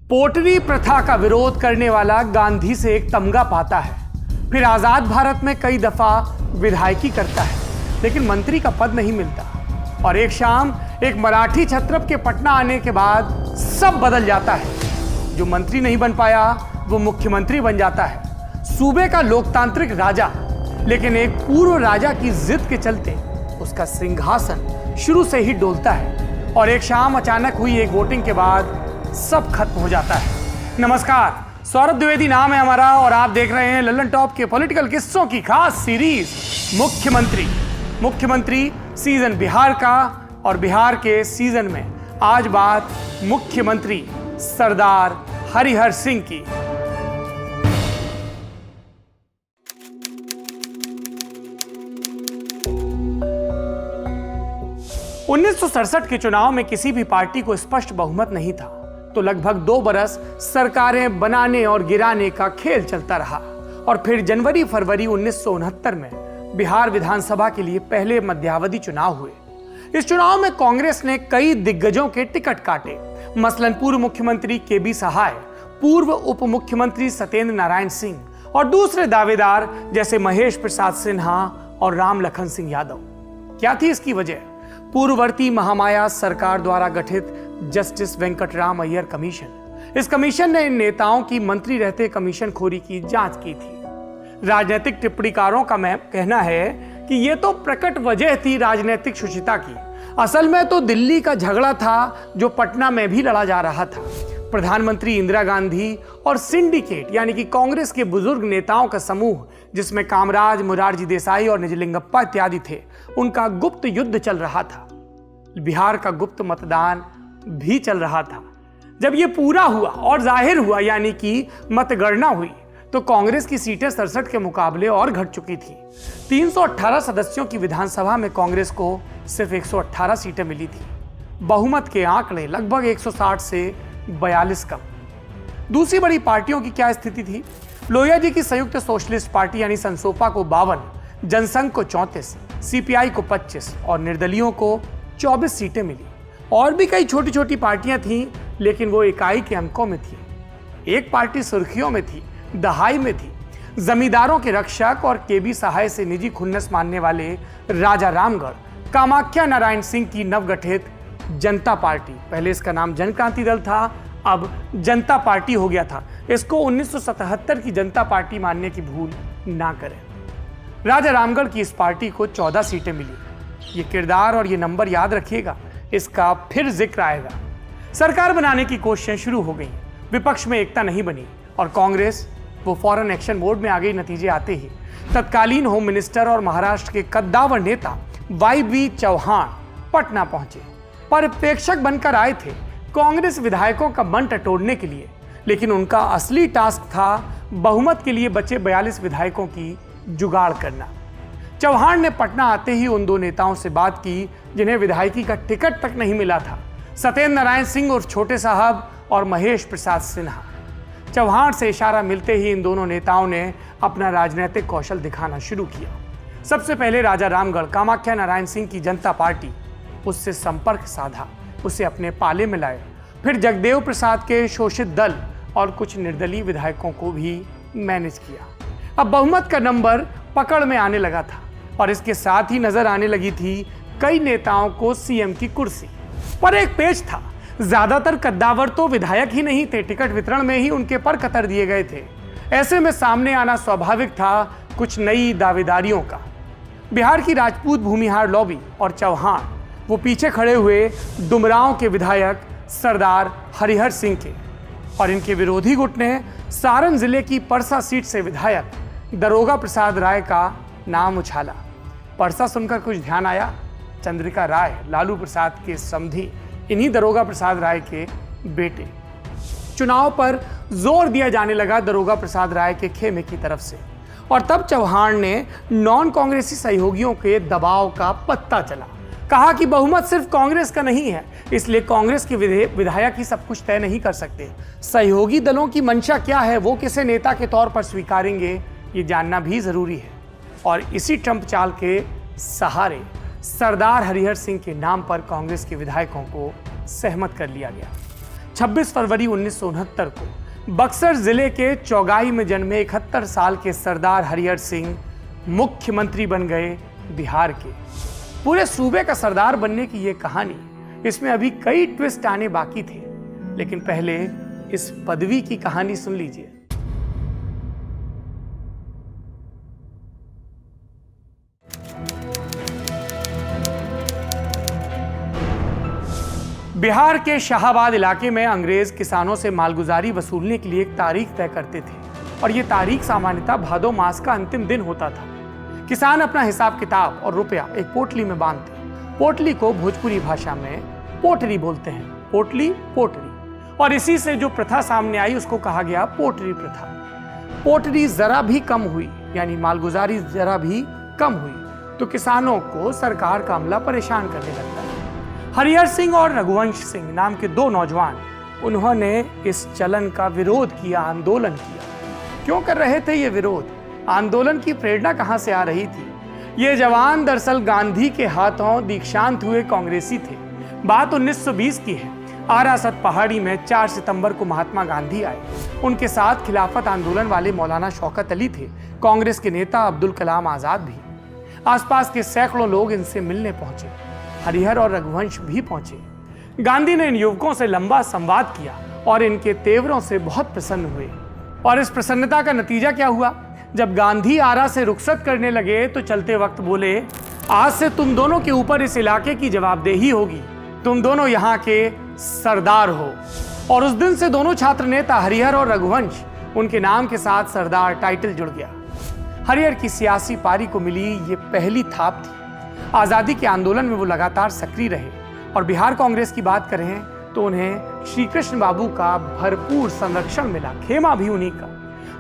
पोटरी प्रथा का विरोध करने वाला गांधी से एक तमगा पाता है, फिर आजाद भारत में कई दफा विधायकी करता है, लेकिन मंत्री का पद नहीं मिलता। और एक शाम एक मराठी छत्रप के पटना आने के बाद सब बदल जाता है। जो मंत्री नहीं बन पाया वो मुख्यमंत्री बन जाता है, सूबे का लोकतांत्रिक राजा। लेकिन एक पूर्व राजा की जिद के चलते उसका सिंहासन शुरू से ही डोलता है और एक शाम अचानक हुई एक वोटिंग के बाद सब खत्म हो जाता है। नमस्कार, सौरभ द्विवेदी नाम है हमारा और आप देख रहे हैं लल्लन टॉप के पॉलिटिकल किस्सों की खास सीरीज मुख्यमंत्री सीजन बिहार का। और बिहार के सीजन में आज बात मुख्यमंत्री सरदार हरिहर सिंह की। उन्नीस के चुनाव में किसी भी पार्टी को स्पष्ट बहुमत नहीं था, तो लगभग 2 बरस सरकारें बनाने और गिराने का खेल चलता रहा। और फिर जनवरी फरवरी 1969 में बिहार विधानसभा के लिए पहले मध्यावधि चुनाव हुए। इस चुनाव में कांग्रेस ने कई दिग्गजों के टिकट काटे, मसलन पूर्व मुख्यमंत्री केबी सहाय, पूर्व उप मुख्यमंत्री सत्येंद्र नारायण सिंह और दूसरे दावेदार जैसे महेश प्रसाद सिन्हा और राम लखन सिंह यादव। क्या थी इसकी वजह? पूर्ववर्ती महामाया सरकार द्वारा गठित जस्टिस वेंकटराम अय्यर कमीशन। इस कमीशन ने इन नेताओं की मंत्री रहते कमीशनखोरी की जांच की थी। राजनीतिक टिप्पणीकारों का कहना है कि यह तो प्रकट वजह थी राजनीतिक शुचिता की। असल में तो दिल्ली का झगड़ा था जो पटना में भी लड़ा जा रहा था। प्रधानमंत्री इंदिरा गांधी और सिंडिकेट यानी कि कांग्रेस के बुजुर्ग नेताओं का समूह, जिसमें कामराज, मोरारजी देसाई और निजलिंगप्पा इत्यादि थे, उनका गुप्त युद्ध चल रहा था। बिहार का गुप्त मतदान भी चल रहा था। जब यह पूरा हुआ और जाहिर हुआ यानी कि मतगणना हुई, तो कांग्रेस की सीटें 67 के मुकाबले और घट चुकी थी। 318 सदस्यों की विधानसभा में कांग्रेस को सिर्फ 118 सीटें मिली थी। बहुमत के आंकड़े लगभग 160 से 42 कम। दूसरी बड़ी पार्टियों की क्या स्थिति थी? लोहिया जी की संयुक्त सोशलिस्ट पार्टी यानी संसोपा को 52, जनसंघ को 34, सीपीआई को 25 और निर्दलियों को 24 सीटें मिली। और भी कई छोटी छोटी पार्टियां थीं, लेकिन वो इकाई के अंकों में थी। एक पार्टी सुर्खियों में थी, दहाई में थी। जमींदारों के रक्षक और केबी सहाय से निजी खुन्नस मानने वाले राजा रामगढ़ कामाख्या नारायण सिंह की नवगठित जनता पार्टी, पहले इसका नाम जन क्रांति दल था, अब जनता पार्टी हो गया था। इसको 1977 की जनता पार्टी मानने की भूल ना करें। राजा रामगढ़ की इस पार्टी को 14 सीटें मिली। ये किरदार और ये नंबर याद रखिएगा, इसका फिर जिक्र आएगा। सरकार बनाने की कोशिशें शुरू हो गई, विपक्ष में एकता नहीं बनी और कांग्रेस वो फॉरेन एक्शन मोड में आ गई। नतीजे आते ही तत्कालीन होम मिनिस्टर और महाराष्ट्र के कद्दावर नेता वाई.बी. चौहान पटना पहुंचे। पर्यवेक्षक बनकर आए थे कांग्रेस विधायकों का मन टटोलने के लिए, लेकिन उनका असली टास्क था बहुमत के लिए बचे 42 विधायकों की जुगाड़ करना। चौहान ने पटना आते ही उन 2 नेताओं से बात की जिन्हें विधायकी का टिकट तक नहीं मिला था, सत्येंद्र नारायण सिंह और छोटे साहब और महेश प्रसाद सिन्हा। चौहान से इशारा मिलते ही इन दोनों नेताओं ने अपना राजनीतिक कौशल दिखाना शुरू किया। सबसे पहले राजा रामगढ़ कामाख्या नारायण सिंह की जनता पार्टी, उससे संपर्क साधा, उसे अपने पाले में लाए। फिर जगदेव प्रसाद के शोषित दल और कुछ निर्दलीय विधायकों को भी मैनेज किया। अब बहुमत का नंबर पकड़ में आने लगा था और इसके साथ ही नजर आने लगी थी कई नेताओं को सीएम की कुर्सी। पर एक पेच था, ज्यादातर कद्दावर तो विधायक ही नहीं थे, टिकट वितरण में ही उनके पर कतर दिए गए थे। ऐसे में सामने आना स्वाभाविक था कुछ नई दावेदारियों का। बिहार की राजपूत भूमिहार लॉबी और चौहान वो पीछे खड़े हुए डुमरांव के विधायक सरदार हरिहर सिंह के, और इनके विरोधी गुट ने सारण जिले की परसा सीट से विधायक दरोगा प्रसाद राय का नाम उछाला। परसा सुनकर कुछ ध्यान आया? चंद्रिका राय लालू प्रसाद के समधी, इन्हीं दरोगा प्रसाद राय के बेटे। चुनाव पर जोर दिया जाने लगा दरोगा प्रसाद राय के खेमे की तरफ से, और तब चौहान ने नॉन कांग्रेसी सहयोगियों के दबाव का पत्ता चला। कहा कि बहुमत सिर्फ कांग्रेस का नहीं है, इसलिए कांग्रेस के विधायक ही सब कुछ तय नहीं कर सकते। सहयोगी दलों की मंशा क्या है, वो किसे नेता के तौर पर स्वीकारेंगे, ये जानना भी जरूरी है। और इसी ट्रंप चाल के सहारे सरदार हरिहर सिंह के नाम पर कांग्रेस के विधायकों को सहमत कर लिया गया। 26 फरवरी 1969 को बक्सर जिले के चौगाई में जन्मे 71 साल के सरदार हरिहर सिंह मुख्यमंत्री बन गए बिहार के। पूरे सूबे का सरदार बनने की यह कहानी, इसमें अभी कई ट्विस्ट आने बाकी थे, लेकिन पहले इस पदवी की कहानी सुन लीजिए। बिहार के शाहाबाद इलाके में अंग्रेज किसानों से मालगुजारी वसूलने के लिए एक तारीख तय करते थे और यह तारीख सामान्यतः भादो मास का अंतिम दिन होता था। किसान अपना हिसाब किताब और रुपया एक पोटली में बांधते। पोटली को भोजपुरी भाषा में पोटरी बोलते हैं। पोटली, पोटरी। और इसी से जो प्रथा सामने आई उसको कहा गया पोटरी प्रथा। पोटरी जरा भी कम हुई, यानी मालगुजारी जरा भी कम हुई, तो किसानों को सरकार का अमला परेशान करने लगता है। हरिहर सिंह और रघुवंश सिंह नाम के दो नौजवान, उन्होंने इस चलन का विरोध किया, आंदोलन किया। क्यों कर रहे थे ये विरोध? आंदोलन की प्रेरणा कहां से आ रही थी? ये जवान दरअसल गांधी के हाथों दीक्षांत हुए कांग्रेसी थे। बात 1920 की है। आरासत पहाड़ी में 4 सितंबर को महात्मा गांधी आए। उनके साथ खिलाफत आंदोलन वाले मौलाना शौकत अली थे, कांग्रेस के नेता अब्दुल कलाम आजाद भी। आसपास के सैकड़ों लोग इनसे मिलने पहुंचे। हरिहर और रघुवंश भी पहुंचे। गांधी ने इन युवकों से लंबा संवाद किया और इनके तेवरों से बहुत प्रसन्न हुए। और इस प्रसन्नता का नतीजा क्या हुआ? जब गांधी आरा से रुखसत करने लगे तो चलते वक्त बोले, आज से तुम दोनों के ऊपर इस इलाके की जवाबदेही होगी। तुम दोनों यहाँ के सरदार हो। और उस दिन से दोनों छात्र नेता हरिहर और रघुवंश, उनके नाम के साथ सरदार टाइटल जुड़ गया। हरिहर की सियासी पारी को मिली ये पहली थाप थी। आजादी के आंदोलन में वो लगातार सक्रिय रहे और बिहार कांग्रेस की बात करें तो उन्हें श्री कृष्ण बाबू का भरपूर संरक्षण मिला, खेमा भी उन्हीं का।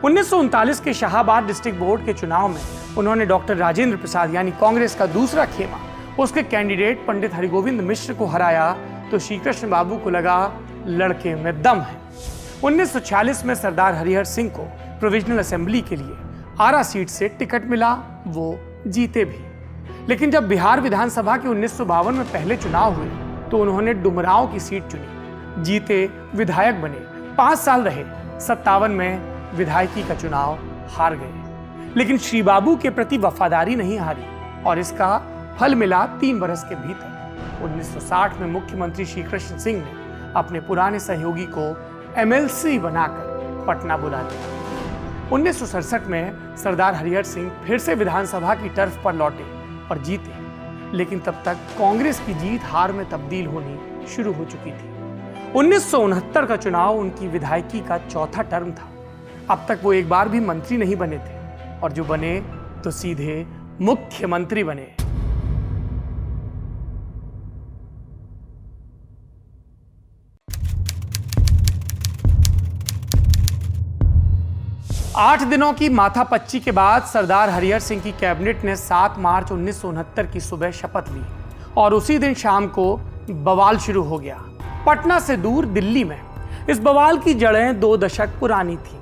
1939 के शाहाबाद डिस्ट्रिक्ट बोर्ड के चुनाव में उन्होंने डॉक्टर राजेंद्र प्रसाद यानी कांग्रेस का दूसरा खेमा, उसके कैंडिडेट पंडित हरिगोविंद मिश्र को हराया तो श्री कृष्ण बाबू को लगा लड़के में दम है। 1946 में सरदार हरिहर सिंह को प्रोविजनल असेंबली के लिए आरा सीट से टिकट मिला, वो जीते भी। लेकिन जब बिहार विधानसभा के 1952 में पहले चुनाव हुए तो उन्होंने डुमरांव की सीट चुनी, जीते, विधायक बने, 5 साल रहे। 57 में विधायकी का चुनाव हार गए। लेकिन श्री बाबू के प्रति वफादारी नहीं हारी और इसका फल मिला 3 बरस के भीतर। 1960 में मुख्यमंत्री श्री कृष्ण सिंह ने अपने पुराने सहयोगी को MLC बनाकर पटना बुला लिया। 1967 में सरदार हरिहर सिंह फिर से विधानसभा की टर्फ पर लौटे और जीते, लेकिन तब तक कांग्रेस की जीत हार में तब्दील होनी शुरू हो चुकी थी। 1969 का चुनाव उनकी विधायकी का चौथा टर्म था। अब तक वो एक बार भी मंत्री नहीं बने थे और जो बने तो सीधे मुख्यमंत्री बने। आठ दिनों की माथापच्ची के बाद सरदार हरिहर सिंह की कैबिनेट ने 7 मार्च 1969 की सुबह शपथ ली और उसी दिन शाम को बवाल शुरू हो गया। पटना से दूर दिल्ली में इस बवाल की जड़ें 2 दशक पुरानी थीं।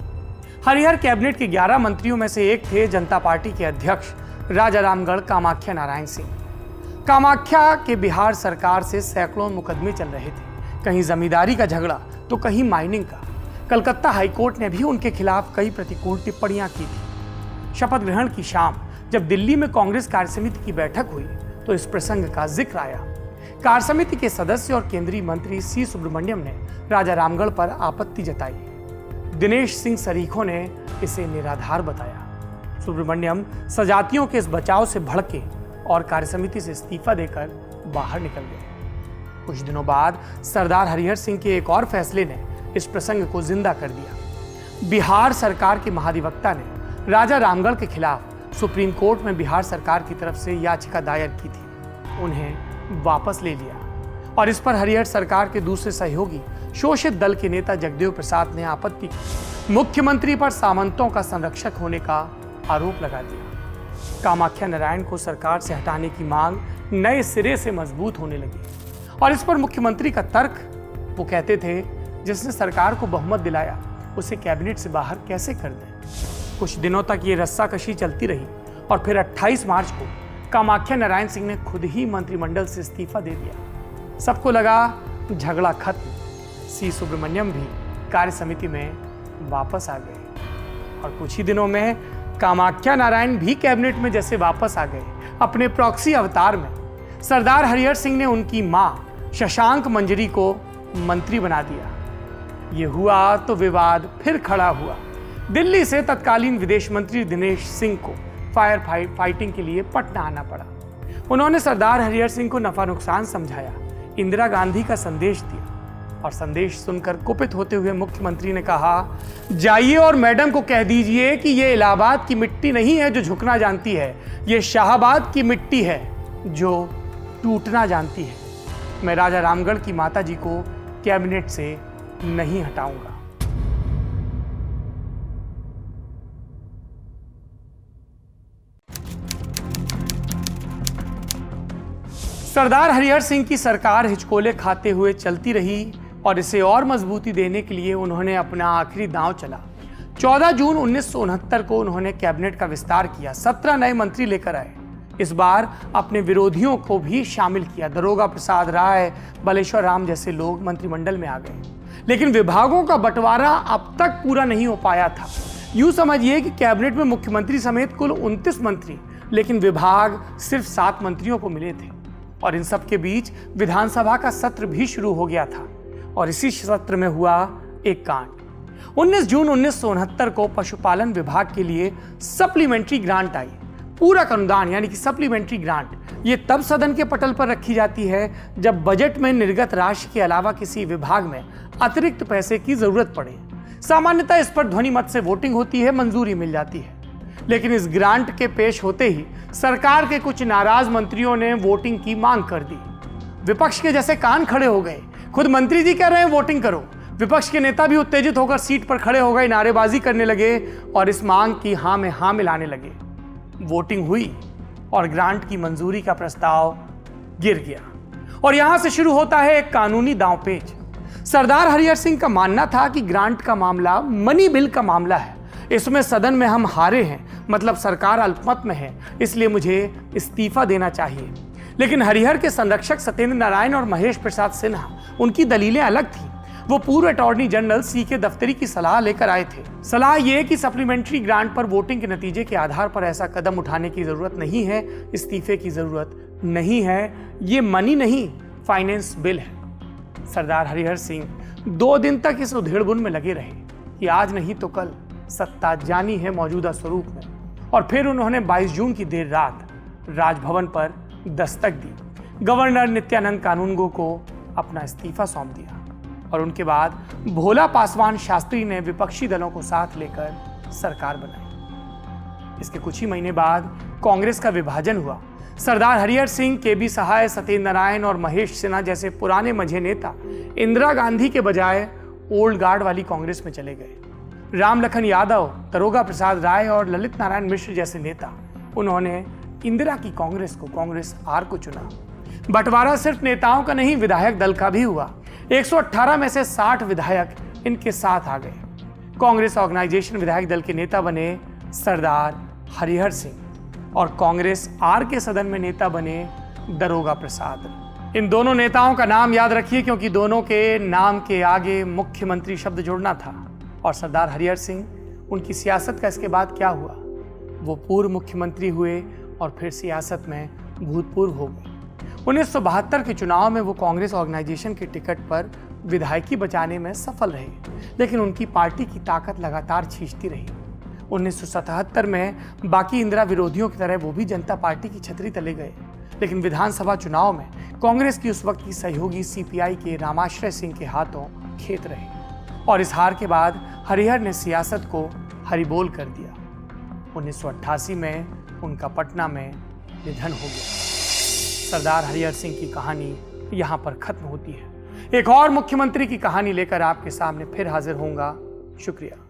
हरिहर कैबिनेट के 11 मंत्रियों में से एक थे जनता पार्टी के अध्यक्ष राजा रामगढ़ कामाख्या नारायण सिंह। कामाख्या के बिहार सरकार से सैकड़ों मुकदमे चल रहे थे, कहीं जमींदारी का झगड़ा तो कहीं माइनिंग का। कलकत्ता हाईकोर्ट ने भी उनके खिलाफ कई प्रतिकूल टिप्पणियां की थी। शपथ ग्रहण की शाम जब दिल्ली में कांग्रेस कार्यसमिति की बैठक हुई तो इस प्रसंग का जिक्र आया। कार्यसमिति के सदस्य और केंद्रीय मंत्री सी सुब्रमण्यम ने राजा रामगढ़ पर आपत्ति जताई। दिनेश सिंह सरीखों ने इसे निराधार बताया। सुब्रमण्यम सजातियों के इस बचाव से भड़के और कार्यसमिति से इस्तीफा देकर बाहर निकल गए। कुछ दिनों बाद सरदार हरिहर सिंह के एक और फैसले ने इस प्रसंग को जिंदा कर दिया। बिहार सरकार के महाधिवक्ता ने राजा रामगढ़ के खिलाफ सुप्रीम कोर्ट में बिहार सरकार की तरफ से याचिका दायर की थी, उन्हें वापस ले लिया और इस पर हरिहर सरकार के दूसरे सहयोगी शोषित दल के नेता जगदेव प्रसाद ने आपत्ति की। मुख्यमंत्री पर सामंतों का संरक्षक होने का आरोप लगा दिया। कामाख्या नारायण को सरकार से हटाने की मांग नए सिरे से मजबूत होने लगी और इस पर मुख्यमंत्री का तर्क, वो कहते थे जिसने सरकार को बहुमत दिलाया उसे कैबिनेट से बाहर कैसे कर दें। कुछ दिनों तक ये रस्साकशी चलती रही और फिर 28 मार्च को कामाख्या नारायण सिंह ने खुद ही मंत्रिमंडल से इस्तीफा दे दिया। सबको लगा झगड़ा खत्म। सी सुब्रमण्यम भी कार्य समिति में वापस आ गए और कुछ ही दिनों में कामाख्या नारायण भी कैबिनेट में जैसे वापस आ गए अपने प्रॉक्सी अवतार में, सरदार हरिहर सिंह ने उनकी मां शशांक मंजरी को मंत्री बना दिया। ये हुआ तो विवाद फिर खड़ा हुआ। दिल्ली से तत्कालीन विदेश मंत्री दिनेश सिंह को फायर फाइटिंग के लिए पटना आना पड़ा। उन्होंने सरदार हरिहर सिंह को नफा नुकसान समझाया, इंदिरा गांधी का संदेश दिया और संदेश सुनकर कुपित होते हुए मुख्यमंत्री ने कहा, जाइए और मैडम को कह दीजिए कि ये इलाहाबाद की मिट्टी नहीं है जो झुकना जानती है, ये शाहाबाद की मिट्टी है जो टूटना जानती है। मैं राजा रामगढ़ की माता जी को कैबिनेट से नहीं हटाऊंगा। सरदार हरिहर सिंह की सरकार हिचकोले खाते हुए चलती रही और इसे और मजबूती देने के लिए उन्होंने अपना आखिरी दांव चला। 14 जून 1969 को उन्होंने कैबिनेट का विस्तार किया, 17 नए मंत्री लेकर आए। इस बार अपने विरोधियों को भी शामिल किया। दरोगा प्रसाद राय, बलेश्वर राम जैसे लोग मंत्रिमंडल में आ गए, लेकिन विभागों का बंटवारा अब तक पूरा नहीं हो पाया था। यूं समझिए कि कैबिनेट में मुख्यमंत्री समेत कुल 29 मंत्री, लेकिन विभाग सिर्फ 7 मंत्रियों को मिले थे। और इन सब के बीच विधानसभा का सत्र भी शुरू हो गया था और इसी सत्र में हुआ एक कांड। 19 जून 1969 को पशुपालन विभाग के लिए सप्लीमेंट्री ग्रांट आई। पूरक अनुदान यानी कि सप्लीमेंट्री ग्रांट ये तब सदन के पटल पर रखी जाती है जब बजट में निर्गत राशि के अलावा किसी विभाग में अतिरिक्त पैसे की जरूरत पड़े। सामान्यतः इस पर ध्वनि मत से वोटिंग होती है, मंजूरी मिल जाती है। लेकिन इस ग्रांट के पेश होते ही सरकार के कुछ नाराज मंत्रियों ने वोटिंग की मांग कर दी। विपक्ष के जैसे कान खड़े हो गए। खुद मंत्री जी कह रहे हैं वोटिंग करो, विपक्ष के नेता भी उत्तेजित होकर सीट पर खड़े हो गए, नारेबाजी करने लगे और इस मांग की हां में हां मिलाने लगे। वोटिंग हुई और ग्रांट की मंजूरी का प्रस्ताव गिर गया और यहां से शुरू होता है एक कानूनी दांवपेच। सरदार हरिहर सिंह का मानना था कि ग्रांट का मामला मनी बिल का मामला है, इसमें सदन में हम हारे हैं, मतलब सरकार अल्पमत में है, इसलिए मुझे इस्तीफा देना चाहिए। लेकिन हरिहर के संरक्षक सत्येंद्र नारायण और महेश प्रसाद सिन्हा, उनकी दलीलें अलग थी। वो पूर्व अटॉर्नी जनरल सीके दफ्तरी की सलाह लेकर आए थे। सलाह यह कि सप्लीमेंट्री ग्रांट पर वोटिंग के नतीजे के आधार पर ऐसा कदम उठाने की जरूरत नहीं है, इस्तीफे की जरूरत नहीं है, ये मनी नहीं फाइनेंस बिल है। सरदार हरिहर सिंह 2 दिन तक इस उधेड़बुन में लगे रहे कि आज नहीं तो कल सत्ता जानी है मौजूदा स्वरूप में, और फिर उन्होंने 22 जून की देर रात राजभवन पर दस्तक दी। गवर्नर नित्यानंद कानूनगो को अपना इस्तीफा सौंप दिया और उनके बाद भोला पासवान शास्त्री ने विपक्षी दलों को साथ लेकर सरकार बनाई। इसके कुछ ही महीने बाद कांग्रेस का विभाजन हुआ। सरदार हरिहर सिंह, केबी सहाय, सत्येंद्र नारायण और महेश सिन्हा जैसे पुराने मंझे नेता इंदिरा गांधी के बजाय ओल्ड गार्ड वाली कांग्रेस में चले गए। राम लखन यादव, दरोगा प्रसाद राय और ललित नारायण मिश्र जैसे नेता, उन्होंने इंदिरा की कांग्रेस को, कांग्रेस आर को चुना। बंटवारा सिर्फ नेताओं का नहीं, विधायक दल का भी हुआ। 118 में से 60 विधायक इनके साथ आ गए। कांग्रेस ऑर्गेनाइजेशन विधायक दल के नेता बने सरदार हरिहर सिंह और कांग्रेस आर के सदन में नेता बने दरोगा प्रसाद। इन दोनों नेताओं का नाम याद रखिए क्योंकि दोनों के नाम के आगे मुख्यमंत्री शब्द जोड़ना था। और सरदार हरिहर सिंह, उनकी सियासत का इसके बाद क्या हुआ? वो पूर्व मुख्यमंत्री हुए और फिर सियासत में भूतपूर्व हो गए। 1972 के चुनाव में वो कांग्रेस ऑर्गेनाइजेशन के टिकट पर विधायकी बचाने में सफल रहे, लेकिन उनकी पार्टी की ताकत लगातार खींचती रही। 1977 में बाकी इंदिरा विरोधियों की तरह वो भी जनता पार्टी की छतरी तले गए, लेकिन विधानसभा चुनाव में कांग्रेस की उस वक्त की सहयोगी सीपीआई के रामाश्रय सिंह के हाथों खेत रहे और इस हार के बाद हरिहर ने सियासत को हरिबोल कर दिया। 1988 में उनका पटना में निधन हो गया। सरदार हरिहर सिंह की कहानी यहाँ पर खत्म होती है। एक और मुख्यमंत्री की कहानी लेकर आपके सामने फिर हाजिर होऊंगा। शुक्रिया।